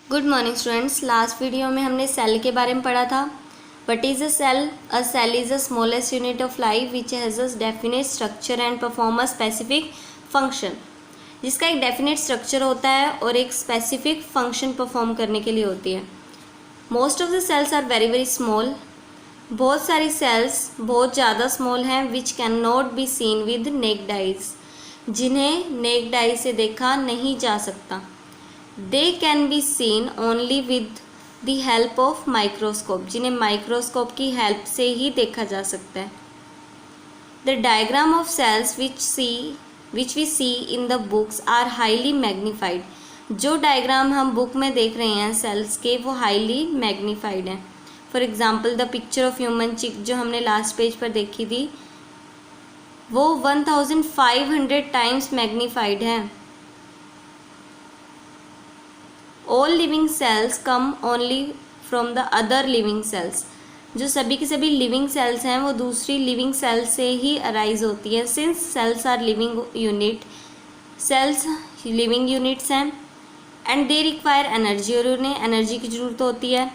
Good morning students. Last video में हमने cell के बारे में पढ़ा था। What is a cell? A cell is a smallest unit of life which has a definite structure and perform a specific function. जिसका एक definite structure होता है और एक स्पेसिफिक फंक्शन परफॉर्म करने के लिए होती है। Most of the cells are very very small. बहुत सारी सेल्स बहुत ज़्यादा स्मॉल हैं which can not be seen with naked eyes, जिन्हें नेक्ड आई से देखा नहीं जा सकता। They can be seen only with the help of microscope, जिन्हें माइक्रोस्कोप की हेल्प से ही देखा जा सकता है। The diagram of cells which we see in the books are highly magnified. जो डायग्राम हम बुक में देख रहे हैं सेल्स के, वो हाईली मैग्नीफाइड हैं। For example the picture of human चिक जो हमने लास्ट पेज पर देखी थी, वो 1500 टाइम्स मैग्नीफाइड है। All living cells come only from the other living cells. जो सभी की सभी लिविंग सेल्स हैं वो दूसरी लिविंग सेल्स से ही अराइज होती है। Since cells are living unit, cells living units हैं एंड दे रिक्वायर एनर्जी, और उन्हें एनर्जी की ज़रूरत होती है।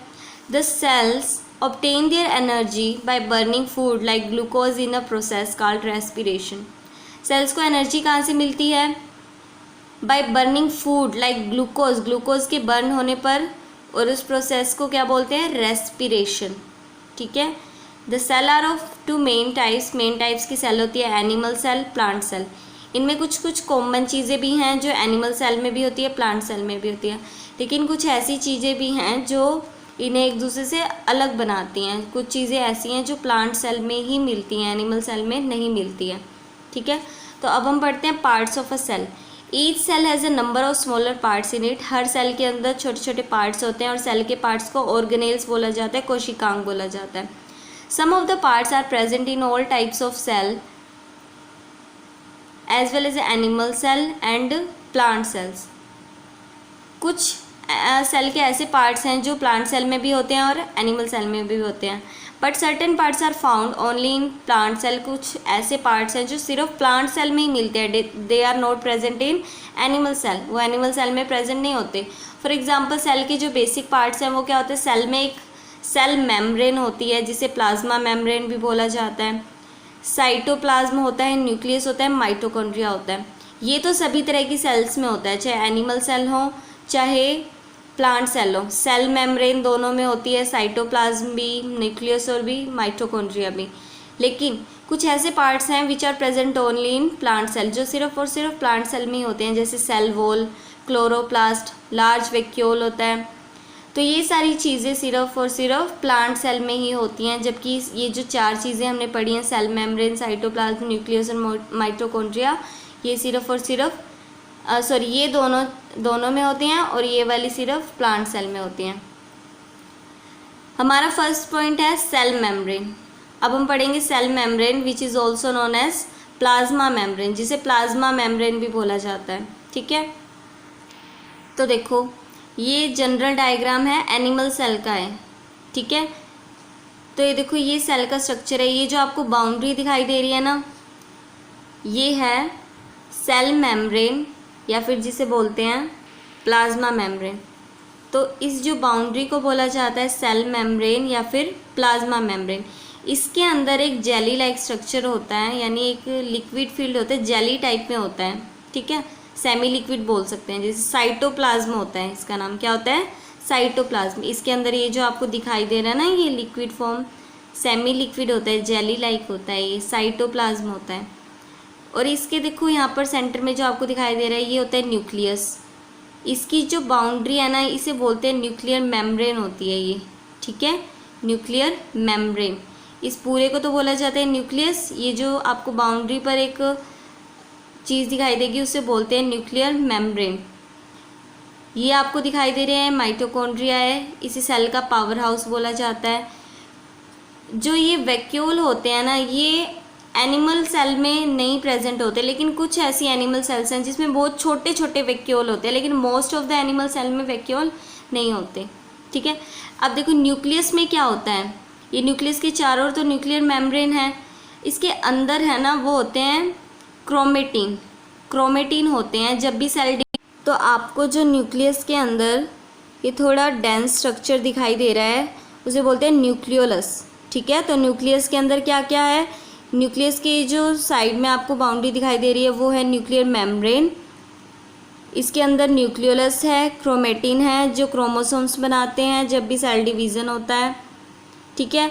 The cells obtain their energy by burning food like glucose in a process called respiration. Cells को एनर्जी कहाँ से मिलती है? By burning food like glucose, glucose के बर्न होने पर, और उस प्रोसेस को क्या बोलते हैं? रेस्पिरेशन। ठीक है। The cell are of two main types की सेल होती है, एनिमल सेल, प्लांट सेल। इनमें कुछ कुछ कॉमन चीज़ें भी हैं जो एनिमल सेल में भी होती है, प्लांट सेल में भी होती है, लेकिन कुछ ऐसी चीज़ें भी हैं जो इन्हें एक दूसरे से अलग बनाती हैं। कुछ चीज़ें ऐसी हैं जो प्लांट सेल में ही मिलती हैं, एनिमल सेल में नहीं मिलती है। ठीक है। तो अब हम पढ़ते हैं parts of a cell. Each cell has a number of smaller parts in it. हर सेल के अंदर छोटे छोटे पार्ट्स होते हैं और सेल के पार्ट्स को ऑर्गेनेल्स बोला जाता है, कोशिकांग बोला जाता है। Some of the parts are present in all types of cell as well as animal cell and plant cells. कुछ सेल के ऐसे पार्ट्स हैं जो प्लांट सेल में भी होते हैं और एनिमल सेल में भी होते हैं, but certain parts are found only in plant cell. कुछ ऐसे पार्ट्स हैं जो सिर्फ प्लांट सेल में ही मिलते हैं, they are not present in animal cell, वो एनिमल सेल में प्रेजेंट नहीं होते। फॉर एग्जांपल सेल के जो बेसिक पार्ट्स हैं वो क्या होते हैं? सेल में एक सेल मेम्ब्रेन होती है जिसे प्लाज्मा मेम्ब्रेन भी बोला जाता है, साइटोप्लाज्म होता है, न्यूक्लियस होता है, माइटोकॉन्ड्रिया होता है। ये तो सभी तरह की सेल्स में होता है, चाहे एनिमल सेल हो चाहे प्लांट सेल हो। सेल मेम्ब्रेन दोनों में होती है, साइटोप्लाज्म भी, न्यूक्लियस और भी, माइटोकॉन्ड्रिया भी। लेकिन कुछ ऐसे पार्ट्स हैं which are present only in plant cell, जो सिर्फ और सिर्फ प्लांट सेल में ही होते हैं, जैसे cell wall, chloroplast, large vacuole होता है। तो ये सारी चीज़ें सिर्फ और सिर्फ प्लांट सेल में ही होती हैं, जबकि ये जो चार चीज़ें हमने पढ़ी हैं, सेल मेम्ब्रेन, साइटोप्लाज्म, न्यूक्लियस और माइटोकॉन्ड्रिया, ये सिर्फ और सिर्फ ये दोनों में होती हैं और ये वाली सिर्फ प्लांट सेल में होती हैं। हमारा फर्स्ट पॉइंट है सेल मेम्ब्रेन। अब हम पढ़ेंगे cell membrane which is also known as plasma membrane, जिसे प्लाज्मा मेम्ब्रेन भी बोला जाता है। ठीक है। तो देखो ये जनरल डायग्राम है, एनिमल सेल का है। ठीक है। तो ये देखो ये सेल का स्ट्रक्चर है। ये जो आपको बाउंड्री दिखाई दे रही है ना, ये है सेल मेम्ब्रेन या फिर जिसे बोलते हैं प्लाज्मा मेम्ब्रेन। तो इस जो बाउंड्री को बोला जाता है सेल मेम्ब्रेन या फिर प्लाज्मा मेम्ब्रेन। इसके अंदर एक जेली लाइक स्ट्रक्चर होता है, यानी एक लिक्विड फील्ड होता है, जेली टाइप में होता है। ठीक है। सेमी लिक्विड बोल सकते हैं, जैसे साइटोप्लाज्म होता है, इसका नाम क्या होता है? साइटोप्लाज्म। इसके अंदर ये जो आपको दिखाई दे रहा है ना, ये लिक्विड फॉर्म सेमी लिक्विड होता है, जेली लाइक होता है, ये साइटोप्लाज्म होता है। और इसके देखो यहाँ पर सेंटर में जो आपको दिखाई दे रहा है ये होता है न्यूक्लियस। इसकी जो बाउंड्री है ना, इसे बोलते हैं न्यूक्लियर मेम्ब्रेन होती है ये। ठीक है। न्यूक्लियर मेम्ब्रेन, इस पूरे को तो बोला जाता है न्यूक्लियस। ये जो आपको बाउंड्री पर एक चीज़ दिखाई देगी उसे बोलते हैं न्यूक्लियर मेम्ब्रेन। ये आपको दिखाई दे रहे हैं माइटोकॉन्ड्रिया है, इसे सेल का पावर हाउस बोला जाता है। जो ये वैक्यूल होते हैं ना, ये एनिमल सेल में नहीं प्रेजेंट होते, लेकिन कुछ ऐसी एनिमल सेल्स हैं जिसमें बहुत छोटे छोटे वैक्यूल होते हैं, लेकिन most of the animal cell में वैक्यूल नहीं होते। ठीक है। अब देखो न्यूक्लियस में क्या होता है, ये न्यूक्लियस के चारों ओर तो न्यूक्लियर मेम्ब्रेन है, इसके अंदर है ना वो होते हैं क्रोमेटिन होते हैं। जब भी सेल तो आपको जो न्यूक्लियस के अंदर ये थोड़ा डेंस स्ट्रक्चर दिखाई दे रहा है, उसे बोलते हैं न्यूक्लियोलस। ठीक है, तो न्यूक्लियस के अंदर क्या क्या है, न्यूक्लियस की जो साइड में आपको बाउंड्री दिखाई दे रही है वो है न्यूक्लियर मेम्ब्रेन। इसके अंदर न्यूक्लियोलस है, क्रोमेटिन है जो क्रोमोसोम्स बनाते हैं जब भी सेल डिवीज़न होता है। ठीक है,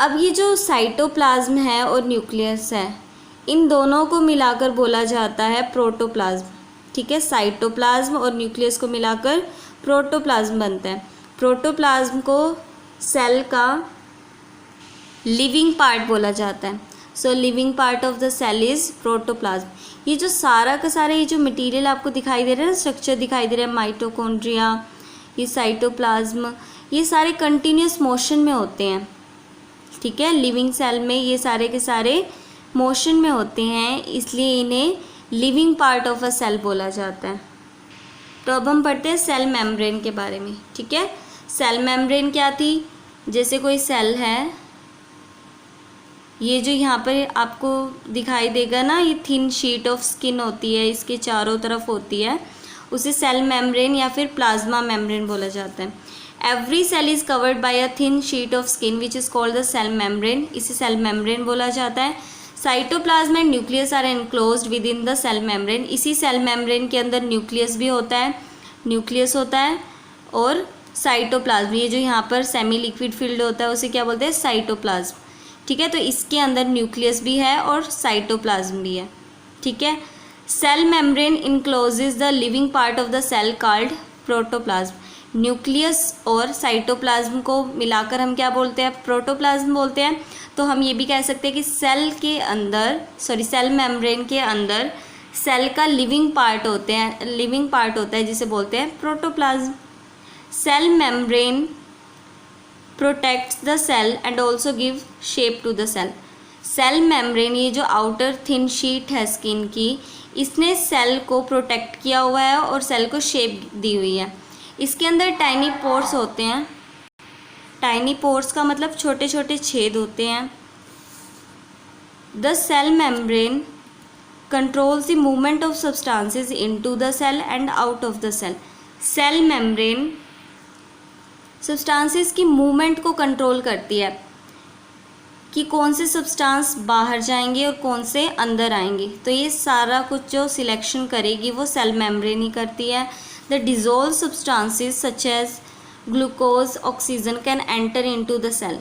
अब ये जो साइटोप्लाज्म है और न्यूक्लियस है, इन दोनों को मिलाकर बोला जाता है प्रोटोप्लाज्म। ठीक है, साइटोप्लाज्म और न्यूक्लियस को मिलाकर प्रोटोप्लाज्म बनता है। प्रोटोप्लाज्म को सेल का लिविंग पार्ट बोला जाता है। So living part of the cell is protoplasm. ये जो सारा का सारा ये जो मटेरियल आपको दिखाई दे रहा है, स्ट्रक्चर दिखाई दे रहा है, माइटोकॉन्ड्रिया, ये साइटोप्लाज्म, ये सारे कंटिन्यूस मोशन में होते हैं। ठीक है, लिविंग सेल में ये सारे के सारे मोशन में होते हैं, इसलिए इन्हें living part of a cell बोला जाता है। तो अब हम पढ़ते हैं सेल मेम्ब्रेन के बारे में। ठीक है, सेल मेम्ब्रेन क्या थी, जैसे कोई सेल है, ये जो यहाँ पर आपको दिखाई देगा ना, ये थिन शीट ऑफ स्किन होती है, इसके चारों तरफ होती है, उसे सेल मेम्ब्रेन या फिर प्लाज्मा मेम्ब्रेन बोला जाता है। Every cell is covered by a thin sheet of skin which is called the cell membrane, इसे सेल मेम्ब्रेन बोला जाता है। Cytoplasm and nucleus are enclosed within the cell membrane, इसी सेल मेम्ब्रेन के अंदर न्यूक्लियस भी होता है, न्यूक्लियस होता है, और साइटोप्लाज्म, ये जो यहाँ पर सेमी लिक्विड फील्ड होता है उसे क्या बोलते हैं, साइटोप्लाज्म। ठीक है, तो इसके अंदर न्यूक्लियस भी है और साइटोप्लाज्म भी है। ठीक है, cell membrane encloses the living part of the cell called protoplasm. Nucleus और साइटोप्लाज्म को मिलाकर हम क्या बोलते हैं, प्रोटोप्लाज्म बोलते हैं। तो हम ये भी कह सकते हैं कि सेल मेम्ब्रेन के अंदर सेल का लिविंग पार्ट होता है जिसे बोलते हैं protoplasm. Cell membrane protects the cell and also give shape to the cell. Cell membrane, ये जो आउटर थिन शीट है स्किन की, इसने सेल को प्रोटेक्ट किया हुआ है और सेल को शेप दी हुई है। इसके अंदर टाइनी पोर्स होते हैं, टाइनी पोर्स का मतलब छोटे छोटे छेद होते हैं। The cell membrane controls the movement of substances into the cell and out of the cell. Cell membrane substances की मूवमेंट को कंट्रोल करती है कि कौन से सब्सटेंस बाहर जाएंगे और कौन से अंदर आएंगे। तो ये सारा कुछ जो सिलेक्शन करेगी वो सेल मेम्ब्रेन ही करती है। The dissolve substances such as glucose oxygen can enter into the cell.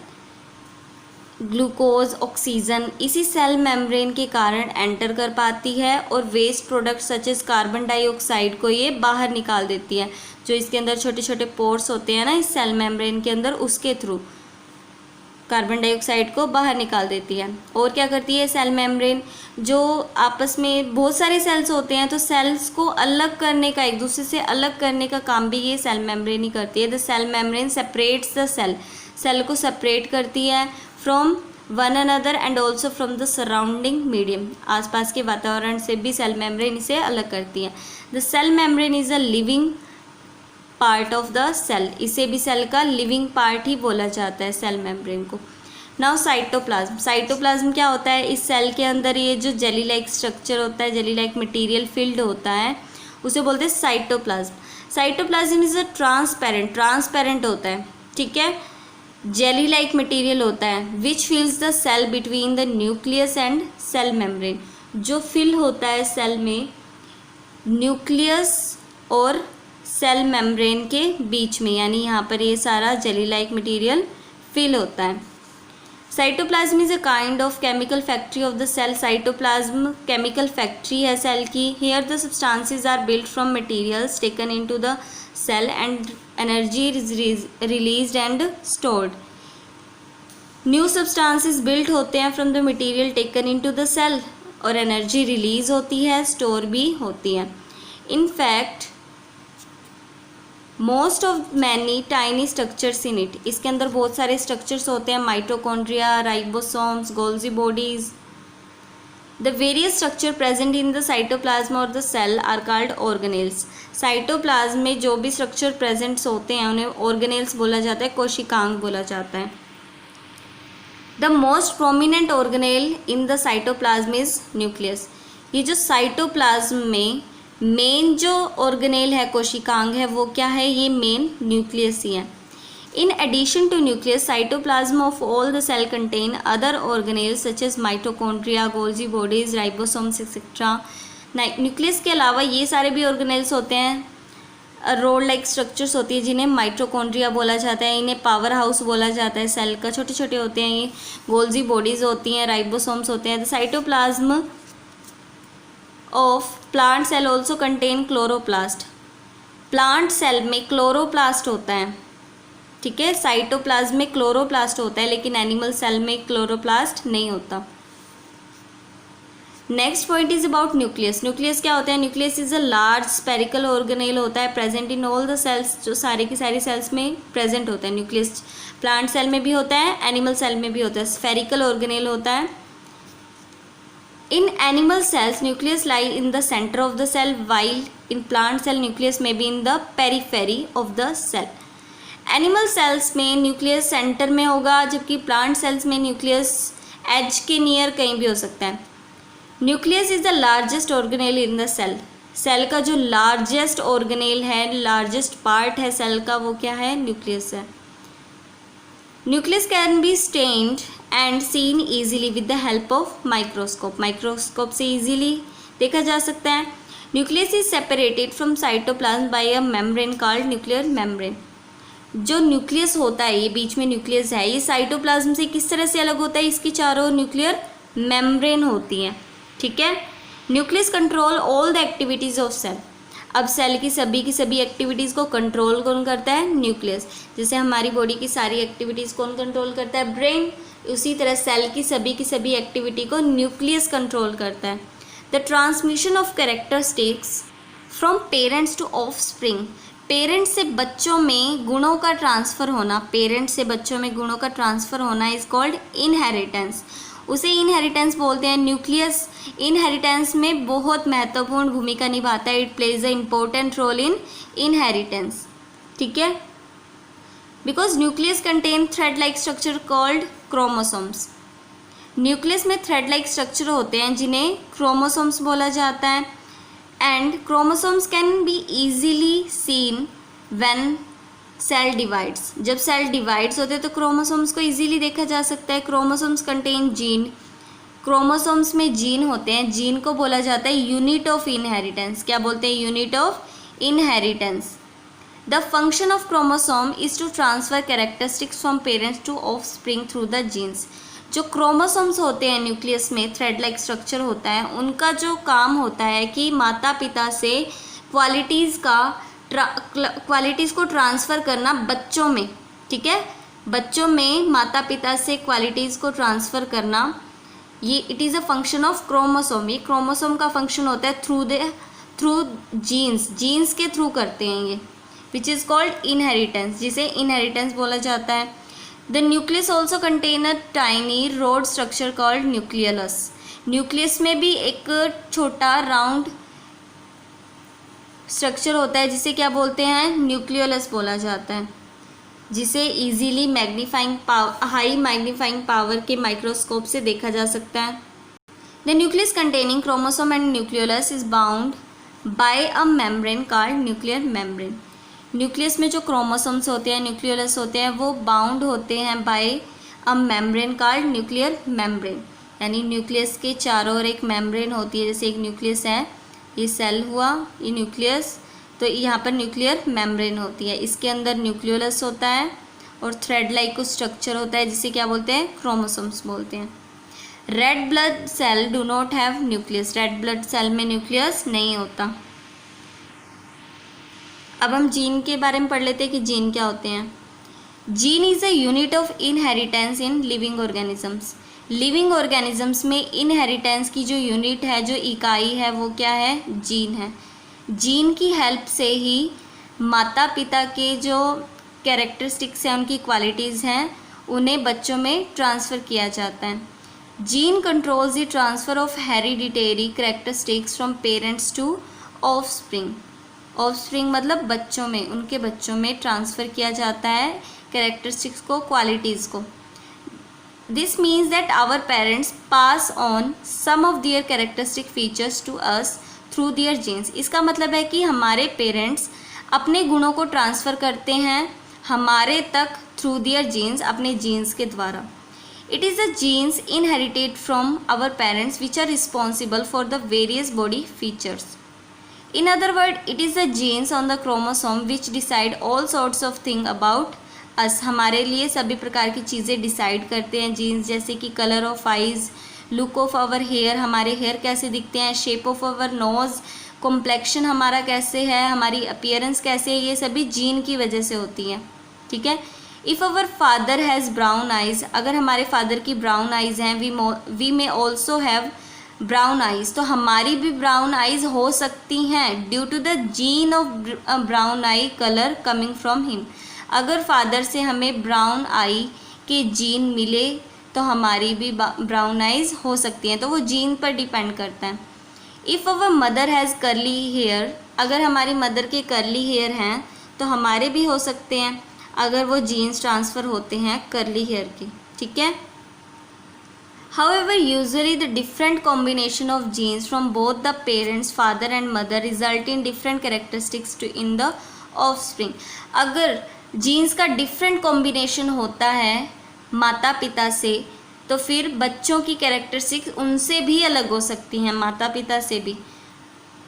Glucose oxygen इसी सेल मेम्ब्रेन के कारण एंटर कर पाती है और waste product such as carbon dioxide को ये बाहर निकाल देती है। जो इसके अंदर छोटे छोटे पोर्स होते हैं ना इस सेल मेम्ब्रेन के अंदर, उसके थ्रू कार्बन डाइऑक्साइड को बाहर निकाल देती है। और क्या करती है सेल मेम्ब्रेन, जो आपस में बहुत सारे सेल्स होते हैं तो सेल्स को अलग करने का, एक दूसरे से अलग करने का काम भी ये सेल मेम्ब्रेन ही करती है। The cell membrane separates the cell, cell को सेपरेट करती है from one another and also from the surrounding medium, आसपास के वातावरण से भी सेल मेम्ब्रेन इसे अलग करती है। The cell membrane is a living part of the cell, इसे भी सेल का लिविंग पार्ट ही बोला जाता है सेल मेम्ब्रेन को। नाउ साइटोप्लाज्म, साइटोप्लाज्म क्या होता है, इस सेल के अंदर ये जो जेली लाइक स्ट्रक्चर होता है, जेली लाइक मटेरियल फिल्ड होता है, उसे बोलते हैं cytoplasm. Cytoplasm is a transparent होता है, ठीक है, जेली लाइक मटेरियल होता है, which fills the cell between the nucleus and cell membrane, जो फिल होता है सेल में न्यूक्लियस और सेल मेम्ब्रेन के बीच में, यानी यहाँ पर ये सारा जेली लाइक मटेरियल फिल होता है। Cytoplasm is a kind of chemical factory of the cell. Cytoplasm chemical factory है सेल की। Here the substances are built from materials taken into the cell and energy is released and stored. New substances built होते हैं from the material taken into the cell, और energy release होती है, store भी होती है। In fact most of many tiny structures in it, इसके अंदर बहुत सारे स्ट्रक्चर्स होते हैं, mitochondria, ribosomes, Golgi bodies. The various structure present in the cytoplasm और the cell are called organelles. Cytoplasm में जो भी स्ट्रक्चर प्रेजेंट्स होते हैं उन्हें ऑर्गेनेल्स बोला जाता है, कोशिकांग बोला जाता है। The most prominent organelle in the cytoplasm is nucleus. ये जो साइटोप्लाज्म में मेन जो ऑर्गेनेल है, कोशिकांग है, वो क्या है, ये मेन न्यूक्लियस ही है। In addition to nucleus, cytoplasm of all the cell contain other organelles such as mitochondria, Golgi bodies, ribosomes etc. Nucleus के अलावा ये सारे भी ऑर्गेनेल्स होते हैं, रोड लाइक स्ट्रक्चर्स होती है जिन्हें माइटोकॉन्ड्रिया बोला जाता है, इन्हें पावर हाउस बोला जाता है सेल का, छोटे छोटे होते हैं ये, गोल्जी बॉडीज होती हैं, राइबोसोम्स होते हैं। The cytoplasm of plant cell also contain chloroplast. Plant cell में क्लोरोप्लास्ट होता है, ठीक है, साइटोप्लाज्म में क्लोरोप्लास्ट होता है, लेकिन एनिमल सेल में क्लोरोप्लास्ट नहीं होता। Next point is about nucleus. Nucleus क्या होता है? Nucleus is a large spherical organelle होता है, present in all the cells, जो सारे की सारी सेल्स में प्रेजेंट होता है। न्यूक्लियस प्लांट सेल में भी होता है, एनिमल सेल में भी होता है, स्फेरिकल ऑर्गेनेल होता है। In animal cells nucleus lie in the centre of the cell, while in plant cell nucleus may be in the periphery of the cell. Animal cells में न्यूक्लियस सेंटर में होगा, जबकि प्लांट सेल्स में nucleus edge के near कहीं भी हो सकता है। Nucleus is the largest organelle in the cell. Cell का जो लार्जेस्ट ऑर्गेनेल है, लार्जेस्ट पार्ट है सेल का, वो क्या है? न्यूक्लियस है। Nucleus can be stained and seen easily with the help of microscope. Microscope से ईजिली देखा जा सकता है। Nucleus is separated from cytoplasm by a membrane called nuclear membrane. जो न्यूक्लियस होता है, ये बीच में न्यूक्लियस है, ये साइटोप्लाज्म से किस तरह से अलग होता है? इसकी चारों न्यूक्लियर मेम्ब्रेन होती हैं, ठीक है। Nucleus control all the activities of cell. अब सेल की सभी एक्टिविटीज़ को कंट्रोल कौन करता है? न्यूक्लियस। जैसे हमारी बॉडी की सारी एक्टिविटीज़ कौन कंट्रोल करता है? ब्रेन। उसी तरह सेल की सभी एक्टिविटी को न्यूक्लियस कंट्रोल करता है। The transmission of characteristics from parents to offspring. Parents से बच्चों में गुणों का ट्रांसफ़र होना, पेरेंट्स से बच्चों में गुणों का ट्रांसफ़र होना इज़ कॉल्ड इनहेरिटेंस। उसे इनहेरिटेंस बोलते हैं। न्यूक्लियस इनहेरिटेंस में बहुत महत्वपूर्ण भूमिका निभाता है। It plays a important role in inheritance, ठीक है। Because nucleus contain thread like structure called chromosomes. Nucleus में थ्रेड लाइक स्ट्रक्चर होते हैं जिन्हें क्रोमोसोम्स बोला जाता है। And chromosomes can be easily seen when cell divides. जब सेल डिवाइड्स होते हैं तो क्रोमोसोम्स को इजीली देखा जा सकता है। Chromosomes contain gene. क्रोमोसोम्स में जीन होते हैं। जीन को बोला जाता है यूनिट ऑफ इनहेरिटेंस। क्या बोलते हैं? Unit of inheritance. The function of chromosome is to transfer characteristics from parents to offspring through the genes. जो क्रोमोसोम्स होते हैं न्यूक्लियस में, थ्रेड लाइक स्ट्रक्चर होता है, उनका जो काम होता है कि माता पिता से क्वालिटीज़ को ट्रांसफ़र करना बच्चों में, ठीक है। बच्चों में माता पिता से क्वालिटीज़ को ट्रांसफ़र करना, ये it is a function of chromosome. ये क्रोमोसोम का फंक्शन होता है थ्रू जीन्स के थ्रू करते हैं ये, विच इज़ कॉल्ड इनहेरिटेंस, जिसे इनहेरिटेंस बोला जाता है। The nucleus also contain a tiny road structure called nucleus. Nucleus में भी एक छोटा राउंड स्ट्रक्चर होता है जिसे क्या बोलते हैं? न्यूक्लियोलस बोला जाता है, जिसे इजीली हाई मैग्नीफाइंग पावर के माइक्रोस्कोप से देखा जा सकता है। The nucleus containing chromosome and nucleolus is bound by a membrane called nuclear membrane. Nucleus में जो क्रोमोसोम्स होते हैं, न्यूक्लियोलस होते हैं, वो बाउंड होते हैं by a membrane called nuclear membrane. यानी न्यूक्लियस के चारों ओर एक मेम्ब्रेन होती है। जैसे एक न्यूक्लियस है, ये सेल हुआ, ये न्यूक्लियस, तो यहाँ पर न्यूक्लियर मेम्ब्रेन होती है। इसके अंदर न्यूक्लियोलस होता है और थ्रेड लाइक कुछ स्ट्रक्चर होता है जिसे क्या बोलते हैं? क्रोमोसोम्स बोलते हैं। Red blood cell do not have nucleus. Red blood cell में न्यूक्लियस नहीं होता। अब हम जीन के बारे में पढ़ लेते हैं कि जीन क्या होते हैं। Gene is a unit of inheritance in living organisms. Living organisms में इनहेरिटेंस की जो यूनिट है, जो इकाई है, वो क्या है? जीन है। जीन की हेल्प से ही माता पिता के जो कैरेक्टरिस्टिक्स हैं, उनकी क्वालिटीज़ हैं, उन्हें बच्चों में ट्रांसफ़र किया जाता है। Gene controls the transfer of hereditary characteristics from parents to offspring. Offspring मतलब बच्चों में, उनके बच्चों में ट्रांसफ़र किया जाता है कैरेक्टरिस्टिक्स को, क्वालिटीज़ को। This means that our parents pass on some of their characteristic features to us through their genes. इसका मतलब है कि हमारे पेरेंट्स अपने गुणों को ट्रांसफ़र करते हैं हमारे तक थ्रू दियर जीन्स, अपने जीन्स के द्वारा। It is the genes inherited from our parents which are responsible for the various body features. In other words, it is the genes on the chromosome which decide all sorts of things about us। हमारे लिए सभी प्रकार की चीज़ें decide करते हैं genes, जैसे कि colour of eyes, look of our hair, हमारे हेयर कैसे दिखते हैं, shape of our nose, complexion हमारा कैसे है, हमारी अपीयरेंस कैसे है, ये सभी जीन की वजह से होती है। ठीक है। If our father has brown eyes, अगर हमारे फादर की ब्राउन आइज़ हैं, we may also have brown eyes, तो हमारी भी ब्राउन आइज़ हो सकती हैं due to the gene of brown eye colour coming from him. अगर फादर से हमें ब्राउन आई के जीन मिले तो हमारी भी ब्राउन आइज़ हो सकती हैं, तो वो जीन पर डिपेंड करता है। If our mother has curly hair, अगर हमारी मदर के करली हेयर हैं तो हमारे भी हो सकते हैं अगर वो जीन्स ट्रांसफ़र होते हैं करली हेयर के। ठीक है। However, usually the different combination of genes from both the parents, father and mother, result in different characteristics in the offspring। अगर जीन्स का डिफरेंट कॉम्बिनेशन होता है माता पिता से, तो फिर बच्चों की कैरेक्टरिस्टिक्स उनसे भी अलग हो सकती हैं, माता पिता से भी।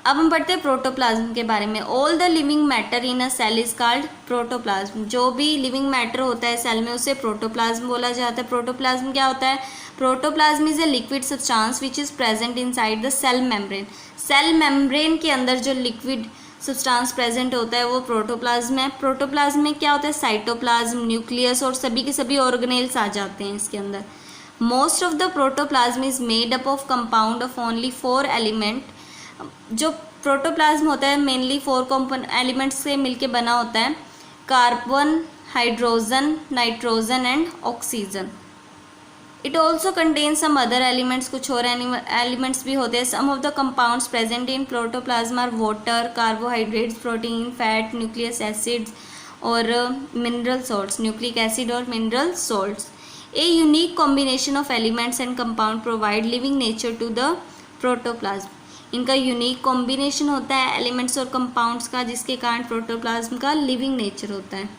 अब हम पढ़ते हैं प्रोटोप्लाज्म के बारे में। All the living matter in a cell is called protoplasm. जो भी लिविंग मैटर होता है सेल में उसे प्रोटोप्लाज्म बोला जाता है। प्रोटोप्लाज्म क्या होता है? Protoplasm is a liquid substance which is present inside the cell membrane. Cell membrane के अंदर जो लिक्विड सब्सटेंस प्रेजेंट होता है वो प्रोटोप्लाज्म है। प्रोटोप्लाज्म में क्या होता है? साइटोप्लाज्म, न्यूक्लियस और सभी के सभी ऑर्गेनेल्स आ जाते हैं इसके अंदर। Most of the protoplasm is made up of compound of only 4 element. जो प्रोटोप्लाज्म होता है मेनली 4 एलिमेंट्स से मिलके बना होता है, carbon, hydrogen, nitrogen and oxygen. It also contain some other elements, कुछ और एलिमेंट्स भी होते हैं। Some of the compounds present in protoplasm are water, carbohydrates, protein, fat, nucleus acids और मिनरल सॉल्ट्स, न्यूक्लिक एसिड और mineral salts. A unique combination of elements and compound provide living nature to the protoplasm. इनका unique combination होता है elements और compounds का, जिसके कारण protoplasm का लिविंग नेचर होता है।